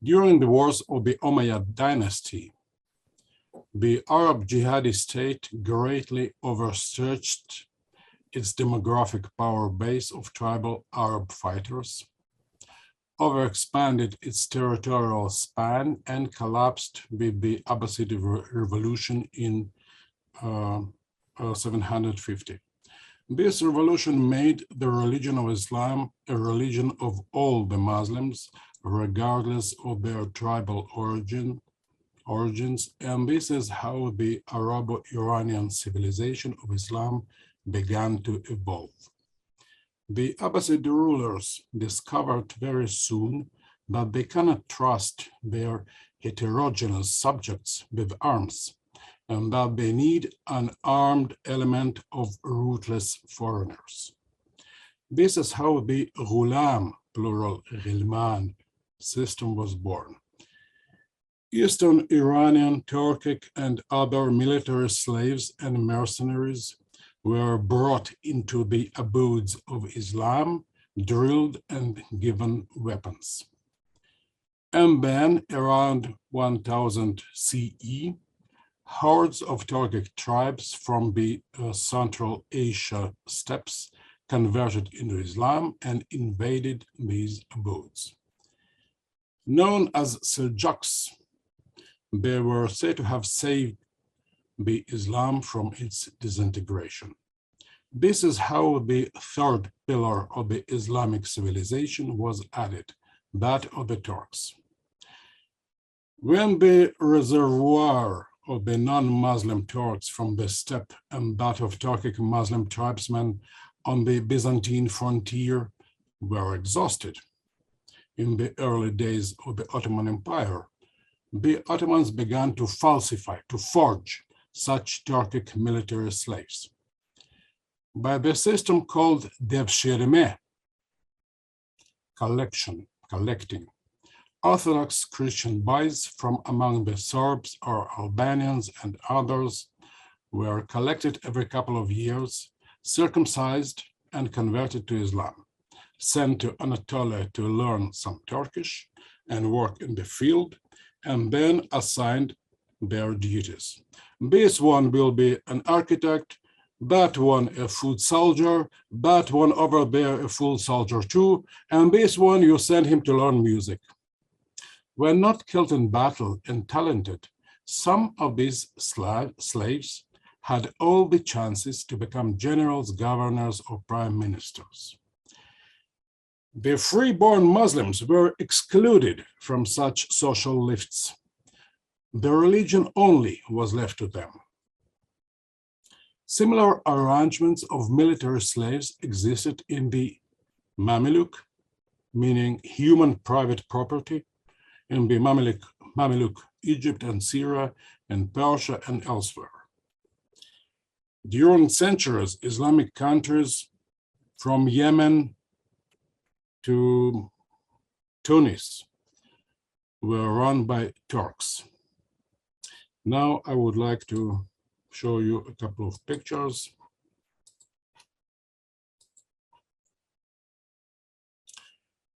During the wars of the Umayyad dynasty, the Arab jihadi state greatly overstretched its demographic power base of tribal Arab fighters, overexpanded its territorial span, and collapsed with the Abbasid revolution in 750. This revolution made the religion of Islam a religion of all the Muslims, regardless of their tribal origins, and this is how the Arabo-Iranian civilization of Islam began to evolve. The Abbasid rulers discovered very soon that they cannot trust their heterogeneous subjects with arms, and that they need an armed element of rootless foreigners. This is how the Ghulam, plural Ghilman, system was born. Eastern Iranian, Turkic, and other military slaves and mercenaries were brought into the abodes of Islam, drilled and given weapons. And then around 1000 CE, hordes of Turkic tribes from the Central Asia steppes converted into Islam and invaded these abodes. Known as Seljuks, they were said to have saved the Islam from its disintegration. This is how the third pillar of the Islamic civilization was added, that of the Turks. When the reservoir of the non-Muslim Turks from the steppe and that of Turkic Muslim tribesmen on the Byzantine frontier were exhausted in the early days of the Ottoman Empire, the Ottomans began to falsify, to forge such Turkic military slaves. By the system called devshirme, collecting, Orthodox Christian boys from among the Serbs or Albanians and others were collected every couple of years, circumcised and converted to Islam, sent to Anatolia to learn some Turkish and work in the field, and then assigned their duties. This one will be an architect, that one a foot soldier, that one over there a foot soldier too, and this one you send him to learn music. When not killed in battle and talented, some of these slaves had all the chances to become generals, governors, or prime ministers. The freeborn Muslims were excluded from such social lifts. The religion only was left to them. Similar arrangements of military slaves existed in the Mamluk, meaning human private property, in the Mamluk Egypt and Syria and Persia and elsewhere. During centuries, Islamic countries from Yemen to Tunis were run by Turks. Now I would like to show you a couple of pictures.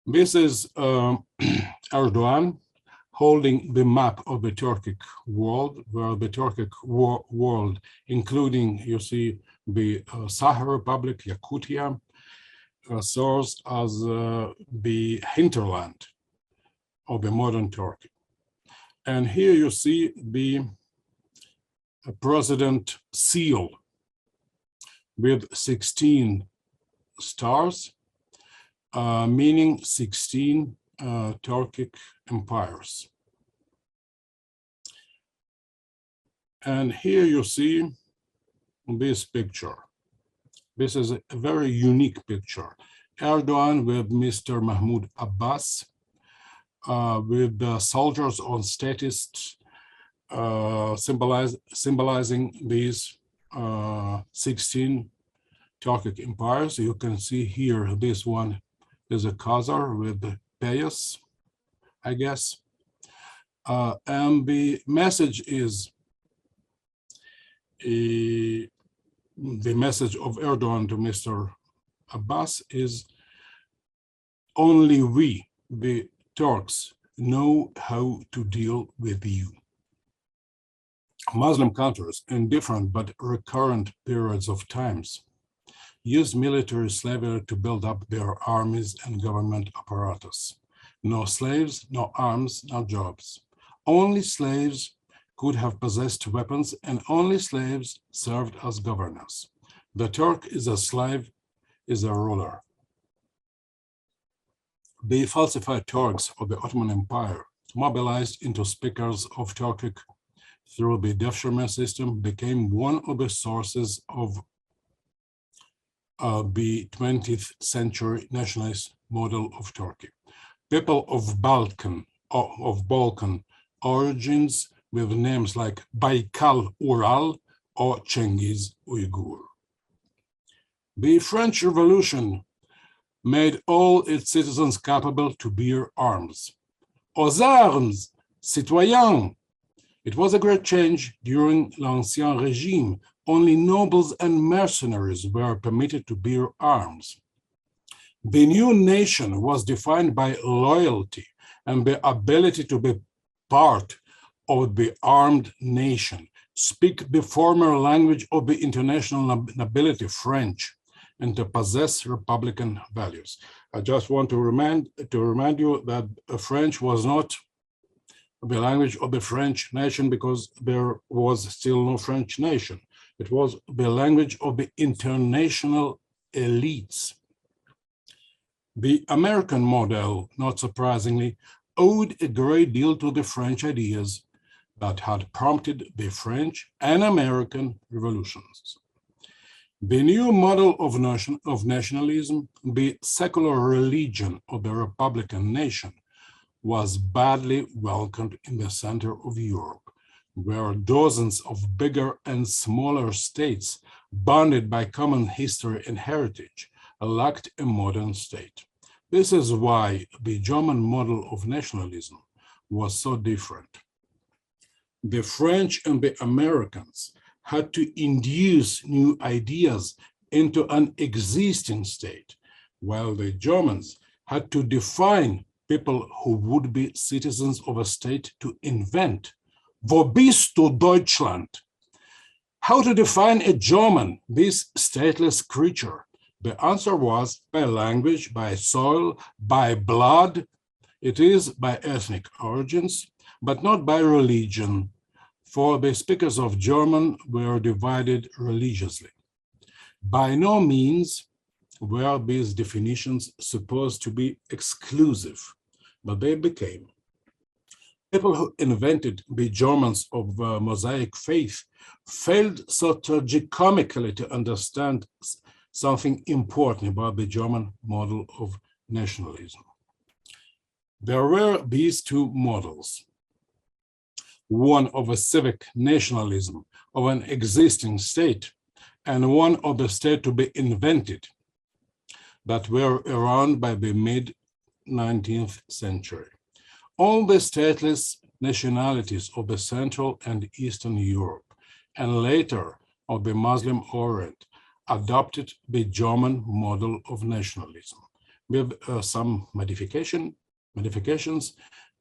This is Erdogan holding the map of the Turkic world, where the Turkic world, including, you see, the Sahara Republic, Yakutia, serves as the hinterland of the modern Turkey. And here you see the president seal with 16 stars, meaning 16 Turkic empires. And here you see this picture. This is a very unique picture. Erdogan with Mr. Mahmoud Abbas, with the soldiers on statists symbolizing these 16 Turkic empires. You can see here, this one is a Khazar with the Payas, I guess. And the message is, the message of Erdogan to Mr. Abbas is, only we, the Turks, know how to deal with you. Muslim countries, in different but recurrent periods of times, used military slavery to build up their armies and government apparatus. No slaves, no arms, no jobs. Only slaves could have possessed weapons, and only slaves served as governors. The Turk is a slave, is a ruler. The falsified Turks of the Ottoman Empire, mobilized into speakers of Turkic through the devshirme system, became one of the sources of the 20th century nationalist model of Turkey. People of Balkan origins with names like Baikal Ural or Cengiz Uyghur. The French Revolution made all its citizens capable to bear arms. Aux armes, citoyens! It was a great change during l'Ancien Régime. Only nobles and mercenaries were permitted to bear arms. The new nation was defined by loyalty and the ability to be part of the armed nation, speak the former language of the international nobility, French, and to possess republican values. I just want to remind you that French was not the language of the French nation because there was still no French nation. It was the language of the international elites. The American model, not surprisingly, owed a great deal to the French ideas that had prompted the French and American revolutions. The new model of nationalism, the secular religion of the republican nation, was badly welcomed in the center of Europe, where dozens of bigger and smaller states, bonded by common history and heritage, lacked a modern state. This is why the German model of nationalism was so different. The French and the Americans had to induce new ideas into an existing state, while the Germans had to define people who would be citizens of a state to invent. Wo bist du, Deutschland? How to define a German, this stateless creature? The answer was by language, by soil, by blood. It is by ethnic origins, but not by religion, for the speakers of German were divided religiously. By no means were these definitions supposed to be exclusive, but they became. People who invented the Germans of Mosaic faith failed so tragicomically to understand something important about the German model of nationalism. There were these two models, one of a civic nationalism of an existing state and one of the state to be invented, that were around by the mid-19th century. All the stateless nationalities of the Central and Eastern Europe, and later of the Muslim Orient, adopted the German model of nationalism with some modifications,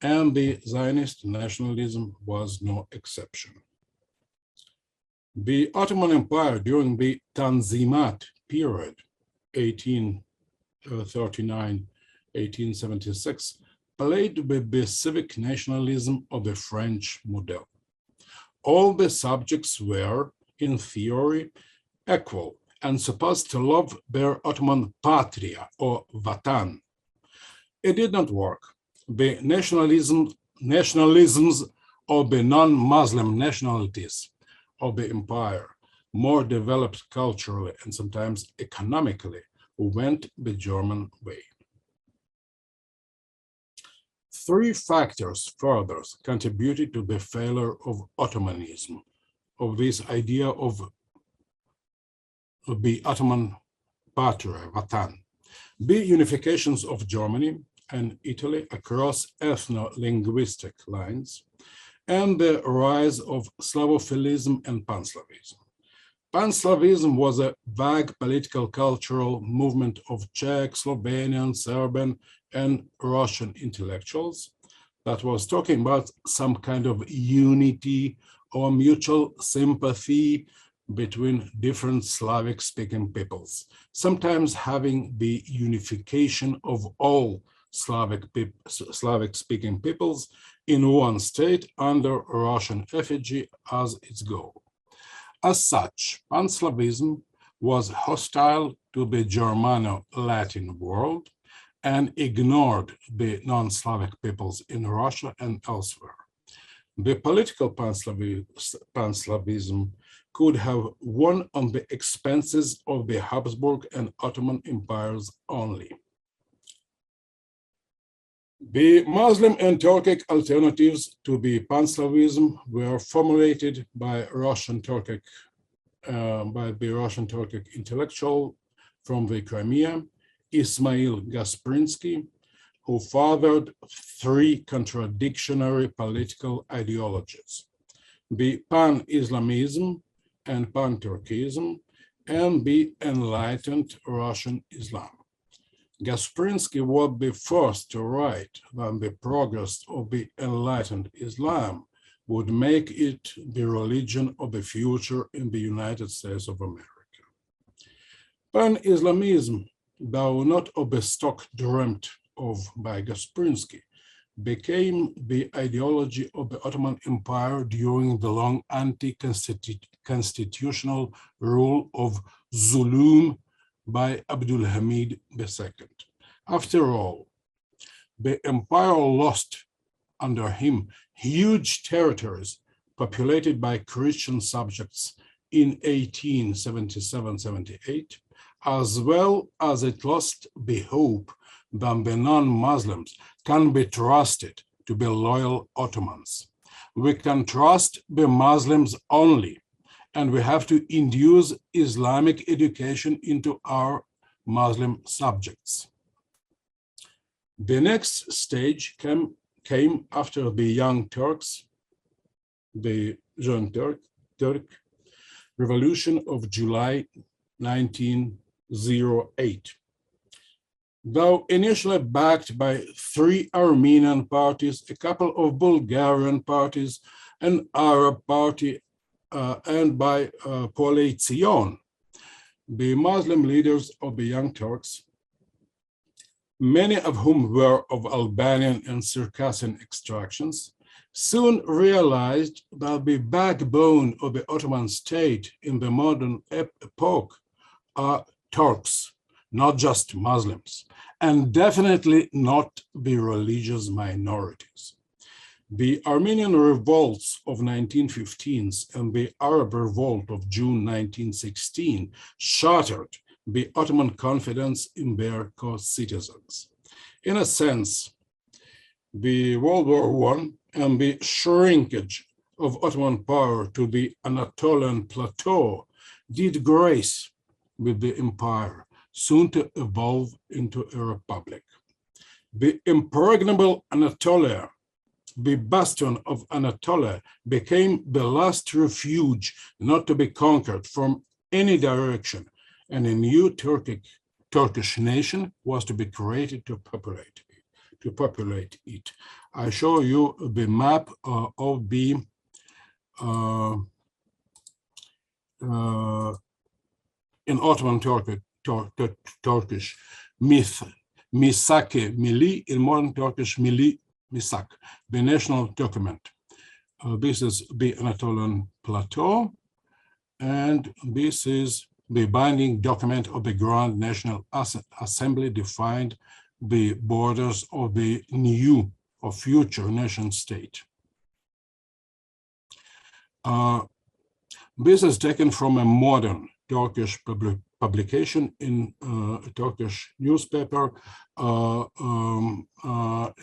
and the Zionist nationalism was no exception. The Ottoman Empire during the Tanzimat period, 1839-1876, played with the civic nationalism of the French model. All the subjects were, in theory, equal and supposed to love their Ottoman patria or vatan. It did not work. The nationalisms of the non-Muslim nationalities of the empire, more developed culturally and sometimes economically, went the German way. Three factors further contributed to the failure of Ottomanism, of this idea of the Ottoman patria, vatan: the unifications of Germany and Italy across ethno-linguistic lines, and the rise of Slavophilism and Pan-Slavism. Pan-Slavism was a vague political cultural movement of Czech, Slovenian, Serbian, and Russian intellectuals that was talking about some kind of unity or mutual sympathy between different Slavic-speaking peoples, sometimes having the unification of all Slavic-speaking peoples in one state under Russian effigy as its goal. As such, Pan-Slavism was hostile to the Germano-Latin world and ignored the non-Slavic peoples in Russia and elsewhere. The political Pan-Slavism could have won on the expenses of the Habsburg and Ottoman empires only. The Muslim and Turkic alternatives to the Pan-Slavism were formulated by the Russian Turkic intellectual from the Crimea, Ismail Gasprinsky, who fathered three contradictory political ideologies: the Pan-Islamism and Pan-Turkism, and the enlightened Russian Islam. Gasprinsky was the first to write that the progress of the enlightened Islam would make it the religion of the future in the United States of America. Pan-Islamism, though not of the stock dreamt of by Gasprinsky, became the ideology of the Ottoman Empire during the long anti-constitutional rule of Zulum by Abdulhamid II. After all, the empire lost under him huge territories populated by Christian subjects in 1877-78, as well as it lost the hope that the non-Muslims can be trusted to be loyal Ottomans. We can trust the Muslims only, and we have to induce Islamic education into our Muslim subjects. The next stage came after the Young Turks, the Young Turk Revolution of July 1908. Though initially backed by three Armenian parties, a couple of Bulgarian parties, an Arab party, and by coalition, the Muslim leaders of the Young Turks, many of whom were of Albanian and Circassian extractions, soon realized that the backbone of the Ottoman state in the modern epoch are Turks, not just Muslims, and definitely not the religious minorities. The Armenian revolts of 1915 and the Arab revolt of June 1916 shattered the Ottoman confidence in their co-citizens. In a sense, the World War I and the shrinkage of Ottoman power to the Anatolian plateau did grace with the empire, soon to evolve into a republic. The impregnable Anatolia, the bastion of Anatolia, became the last refuge not to be conquered from any direction, and a new Turkish nation was to be created to populate it. I show you the map of the in Ottoman Turkish myth, Misake Milli, in modern Turkish Milli Misak, the national document. This is the Anatolian Plateau, and this is the binding document of the Grand National Assembly defined the borders of the new or future nation state. This is taken from a modern Turkish publication in a Turkish newspaper.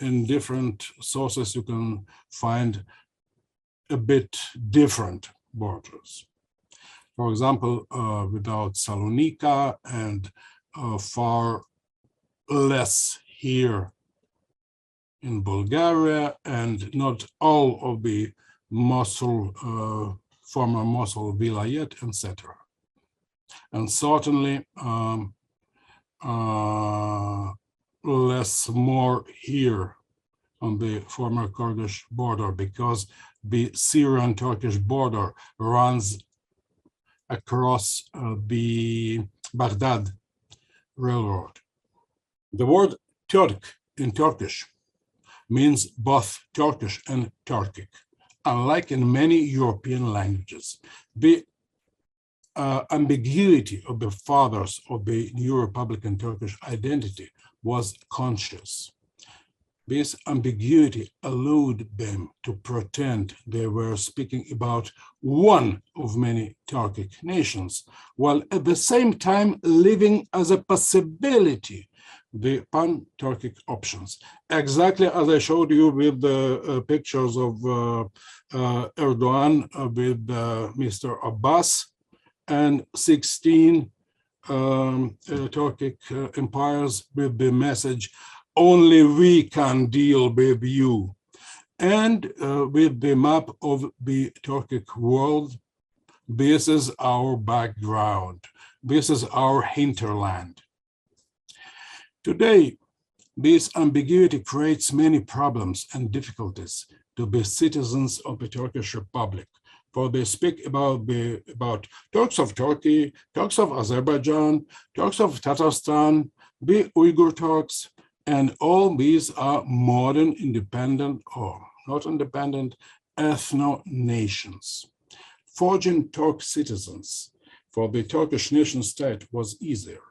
In different sources, you can find a bit different borders. For example, without Salonika and far less here in Bulgaria, and not all of the Mosul, former Mosul Vilayet, etc. And certainly less more here on the former Kurdish border, because the Syrian-Turkish border runs across the Baghdad railroad. The word Turk in Turkish means both Turkish and Turkic. Unlike in many European languages, the ambiguity of the fathers of the new Republican Turkish identity was conscious. This ambiguity allowed them to pretend they were speaking about one of many Turkic nations, while at the same time living as a possibility the pan-Turkic options, exactly as I showed you with the pictures of Erdogan with Mr. Abbas and 16 Turkic empires with the message, only we can deal with you. And with the map of the Turkic world, this is our background. This is our hinterland. Today, this ambiguity creates many problems and difficulties to the citizens of the Turkish Republic, for they speak about Turks of Turkey, Turks of Azerbaijan, Turks of Tatarstan, the Uyghur Turks, and all these are modern, independent or not independent ethno-nations. Forging Turk citizens for the Turkish nation state was easier.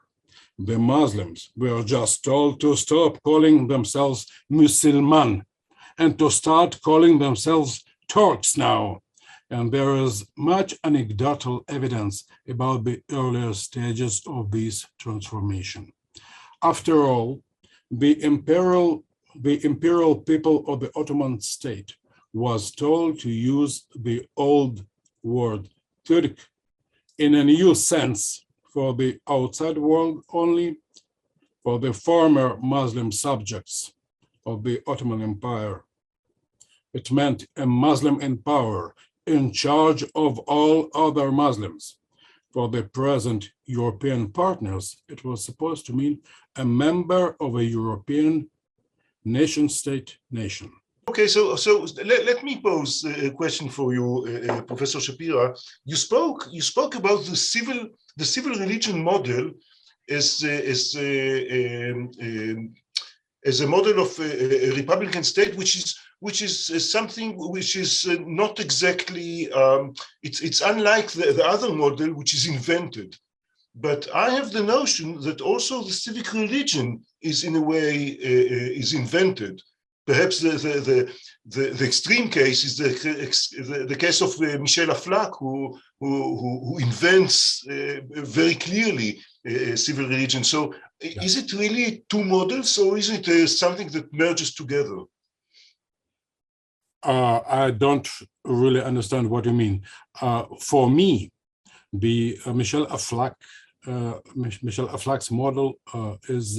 The Muslims were just told to stop calling themselves Müslüman and to start calling themselves Turks now. And there is much anecdotal evidence about the earlier stages of this transformation. After all, the imperial people of the Ottoman state was told to use the old word Turk in a new sense for the outside world only, for the former Muslim subjects of the Ottoman Empire. It meant a Muslim in power, in charge of all other Muslims. For the present European partners, it was supposed to mean a member of a European nation-state nation. Okay, so let me pose a question for you, Professor Shapira. You spoke about the civil religion model as a model of a republican state, which is something which is not exactly it's unlike the other model, which is invented. But I have the notion that also the civic religion is in a way is invented. Perhaps the extreme case is the case of Michel Aflaq, who invents very clearly civil religion. So is it really two models, or is it something that merges together? I don't really understand what you mean. For me, the Michel Aflaq's model is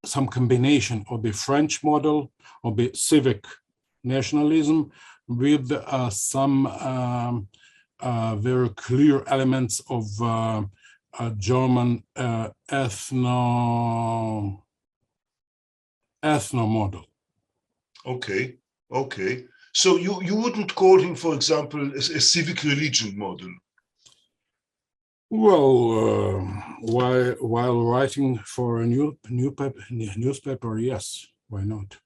some combination of the French model of the civic nationalism with some very clear elements of German ethno model. Okay. So you wouldn't call him, for example, a civic religion model? Well, while writing for a newspaper, yes, why not?